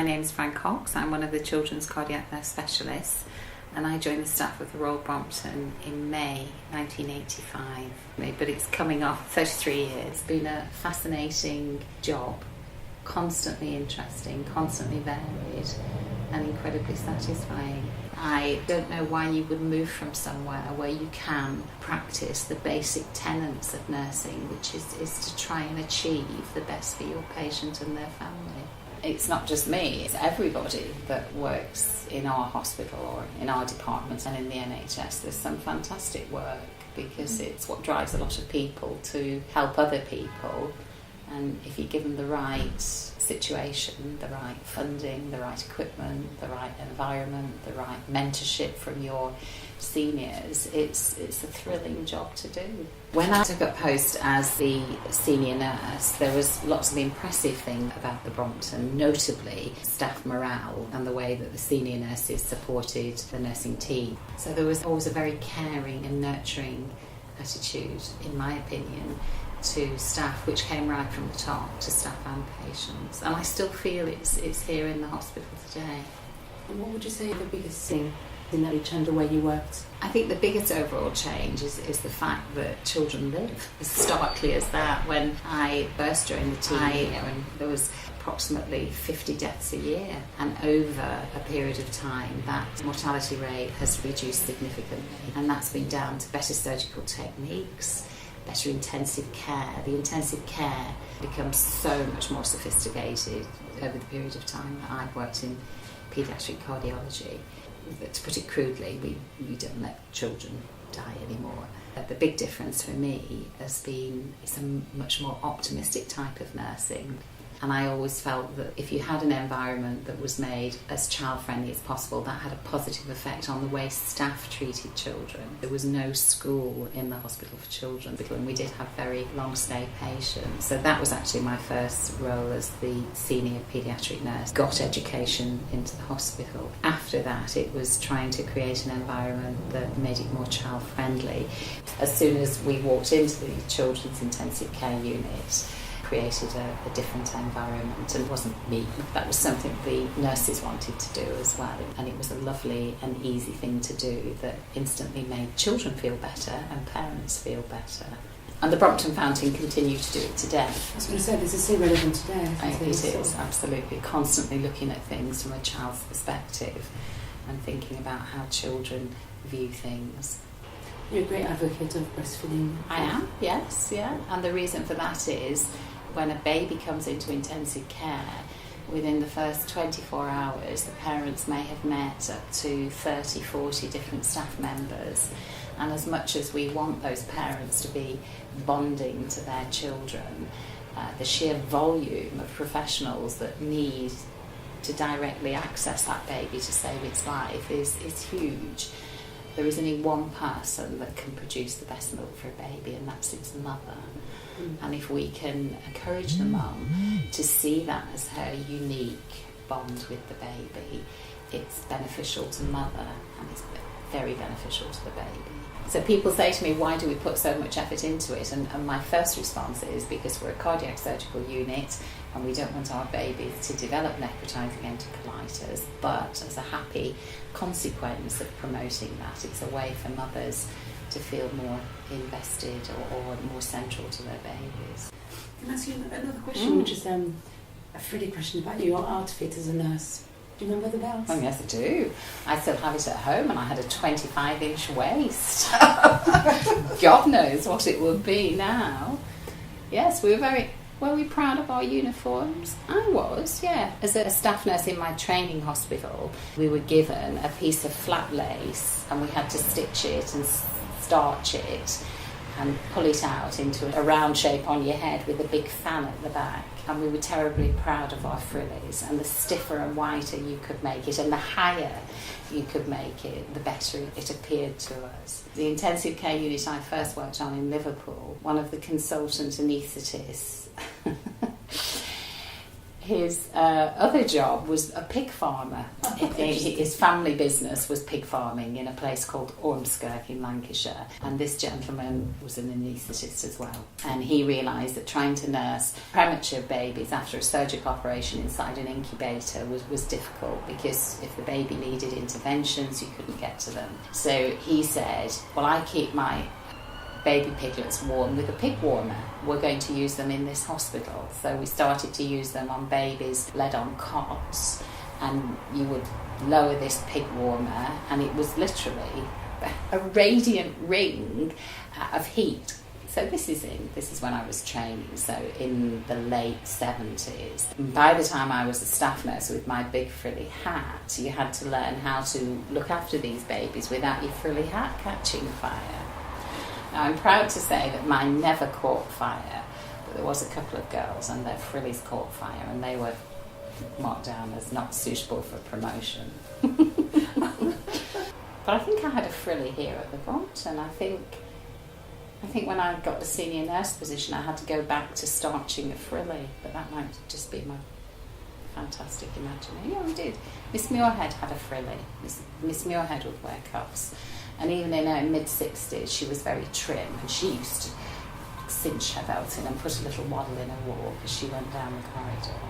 My name's Fran Cox. I'm one of the children's cardiac nurse specialists, and I joined the staff of the Royal Brompton in May 1985. But it's coming off 33 years. It's been a fascinating job, constantly interesting, constantly varied, and incredibly satisfying. I don't know why you would move from somewhere where you can practice the basic tenets of nursing, which is to try and achieve the best for your patient and their family. It's not just me, it's everybody that works in our hospital or in our department and in the NHS. There's some fantastic work because it's what drives a lot of people to help other people. And if you give them the right situation, the right funding, the right equipment, the right environment, the right mentorship from your seniors, it's a thrilling job to do. When I took up post as the senior nurse, there was lots of impressive things about the Brompton, notably staff morale and the way that the senior nurses supported the nursing team. So there was always a very caring and nurturing attitude, in my opinion, to staff, which came right from the top to staff and patients, and I still feel it's here in the hospital today. And what would you say the biggest thing in that you turned the way you worked? I think the biggest overall change is the fact that children live, as starkly as that. When I first joined the team, and there was approximately 50 deaths a year, and over a period of time that mortality rate has reduced significantly, and that's been down to better surgical techniques, better intensive care. The intensive care becomes so much more sophisticated over the period of time that I've worked in paediatric cardiology. To put it crudely, we don't let children die anymore. The big difference for me has been it's a much more optimistic type of nursing. And I always felt that if you had an environment that was made as child-friendly as possible, that had a positive effect on the way staff treated children. There was no school in the hospital for children, and we did have very long-stay patients. So that was actually my first role as the senior paediatric nurse. Got education into the hospital. After that, it was trying to create an environment that made it more child-friendly. As soon as we walked into the children's intensive care unit, created a different environment, and it wasn't me, that was something the nurses wanted to do as well, and it was a lovely and easy thing to do that instantly made children feel better and parents feel better. And the Brompton Fountain continue to do it today. I was going to say, this is still relevant today. It is, absolutely. Constantly looking at things from a child's perspective and thinking about how children view things. You're a great advocate of breastfeeding. I am, yes, yeah. And the reason for that is when a baby comes into intensive care, within the first 24 hours, the parents may have met up to 30, 40 different staff members. And as much as we want those parents to be bonding to their children, the sheer volume of professionals that need to directly access that baby to save its life is huge. There is only one person that can produce the best milk for a baby, and that's its mother. And if we can encourage the mum to see that as her unique bond with the baby, it's beneficial to mother and it's very beneficial to the baby. So people say to me, why do we put so much effort into it? And my first response is because we're a cardiac surgical unit and we don't want our babies to develop necrotizing enterocolitis, but as a happy consequence of promoting that, it's a way for mothers to feel more invested or more central to their babies. Can I ask you another question, which is a frilly question about your outfit as a nurse? Do you remember the belts? Oh yes, I do. I still have it at home, and I had a 25-inch waist. God knows what it would be now. Yes, were we proud of our uniforms? I was, yeah. As a staff nurse in my training hospital, we were given a piece of flat lace, and we had to stitch it and starch it and pull it out into a round shape on your head with a big fan at the back. And we were terribly proud of our frillies, and the stiffer and whiter you could make it and the higher you could make it, the better it appeared to us. The intensive care unit I first worked on in Liverpool, one of the consultant anaesthetists his other job was a pig farmer. His family business was pig farming in a place called Ormskirk in Lancashire. And this gentleman was an anaesthetist as well. And he realised that trying to nurse premature babies after a surgical operation inside an incubator was difficult, because if the baby needed interventions, you couldn't get to them. So he said, well, I keep my baby piglets warm with a pig warmer. We're going to use them in this hospital. So we started to use them on babies led on cots, and you would lower this pig warmer, and it was literally a radiant ring of heat. So this is when I was training, so in the late 70s. And by the time I was a staff nurse with my big frilly hat, you had to learn how to look after these babies without your frilly hat catching fire. Now, I'm proud to say that mine never caught fire, but there was a couple of girls and their frillies caught fire, and they were marked down as not suitable for promotion. But I think I had a frilly here at the Brompton. I think when I got the senior nurse position, I had to go back to starching a frilly, but that might just be my fantastic imagination. Yeah, we did. Miss Muirhead had a frilly. Miss Muirhead would wear cuffs. And even in her mid-60s, she was very trim, and she used to cinch her belt in and put a little waddle in her wall as she went down the corridor.